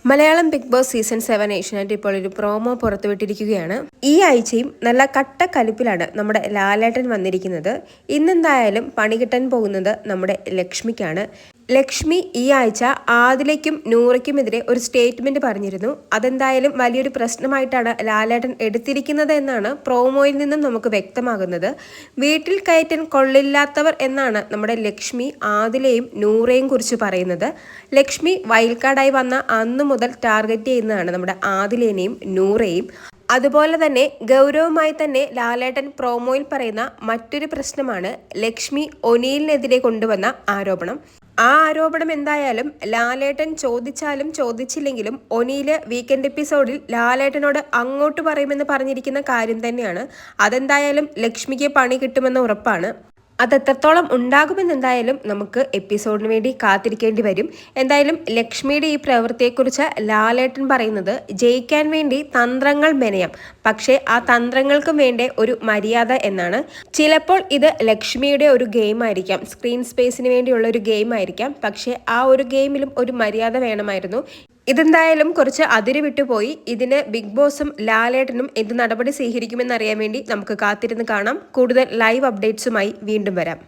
Malayalam big boss season 7 Asianet ഇപ്പോൾ ഒരു promo പുറത്തുവിട്ടിരിക്കുകയാണ്. ഈ ആഴ്ചയും നല്ല കട്ട കലിപ്പിലാണ് നമ്മുടെ ലാലേട്ടൻ വന്നിരിക്കുന്നത്. ഇന്നെന്തായാലും പണി കിട്ടാൻ പോകുന്നത് നമ്മുടെ ലക്ഷ്മിക്കാണ്. ലക്ഷ്മി ഈ ആഴ്ച ആദിലയ്ക്കും നൂറയ്ക്കുമെതിരെ ഒരു സ്റ്റേറ്റ്മെന്റ് പറഞ്ഞിരുന്നു. അതെന്തായാലും വലിയൊരു പ്രശ്നമായിട്ടാണ് ലാലേട്ടൻ എടുത്തിരിക്കുന്നത് എന്നാണ് പ്രോമോയിൽ നിന്നും നമുക്ക് വ്യക്തമാകുന്നത്. വീട്ടിൽ കയറ്റാൻ കൊള്ളില്ലാത്തവർ എന്നാണ് നമ്മുടെ ലക്ഷ്മി ആദിലയും നൂറയും കുറിച്ച് പറയുന്നത്. ലക്ഷ്മി വൈൽഡ് കാർഡായി വന്ന അന്നു മുതൽ ടാർഗറ്റ് ചെയ്യുന്നതാണ് നമ്മുടെ ആദിലേനെയും നൂറയും. അതുപോലെ തന്നെ ഗൗരവമായി തന്നെ ലാലേട്ടൻ പ്രോമോയിൽ പറയുന്ന മറ്റൊരു പ്രശ്നമാണ് ലക്ഷ്മി ഒനിയിലിനെതിരെ കൊണ്ടുവന്ന ആരോപണം. ആ ആരോപണം എന്തായാലും ലാലേട്ടൻ ചോദിച്ചാലും ചോദിച്ചില്ലെങ്കിലും ഒനിയില് വീക്കെൻഡ് എപ്പിസോഡിൽ ലാലേട്ടനോട് അങ്ങോട്ട് പറയുമെന്ന് പറഞ്ഞിരിക്കുന്ന കാര്യം തന്നെയാണ്. അതെന്തായാലും ലക്ഷ്മിക്ക് പണി കിട്ടുമെന്ന് ഉറപ്പാണ്. അത് എത്രത്തോളം ഉണ്ടാകുമെന്നെന്തായാലും നമുക്ക് എപ്പിസോഡിന് വേണ്ടി കാത്തിരിക്കേണ്ടി വരും. എന്തായാലും ലക്ഷ്മിയുടെ ഈ പ്രവൃത്തിയെക്കുറിച്ച് ലാലേട്ടൻ പറയുന്നത് ജയിക്കാൻ വേണ്ടി തന്ത്രങ്ങൾ മെനയാം, പക്ഷേ ആ തന്ത്രങ്ങൾക്കും വേണ്ടേ ഒരു മര്യാദ എന്നാണ്. ചിലപ്പോൾ ഇത് ലക്ഷ്മിയുടെ ഒരു ഗെയിം ആയിരിക്കാം, സ്ക്രീൻ സ്പേസിന് വേണ്ടിയുള്ള ഒരു ഗെയിം ആയിരിക്കാം. പക്ഷേ ആ ഒരു ഗെയിമിലും ഒരു മര്യാദ വേണമായിരുന്നു. ഇതെന്തായാലും കുറച്ച് അതിര് വിട്ടുപോയി. ഇതിന് ബിഗ് ബോസും ലാലേട്ടനും എന്ത് നടപടി സ്വീകരിക്കുമെന്നറിയാൻ വേണ്ടി നമുക്ക് കാത്തിരുന്ന് കാണാം. കൂടുതൽ ലൈവ് അപ്ഡേറ്റ്സുമായി വീണ്ടും വരാം.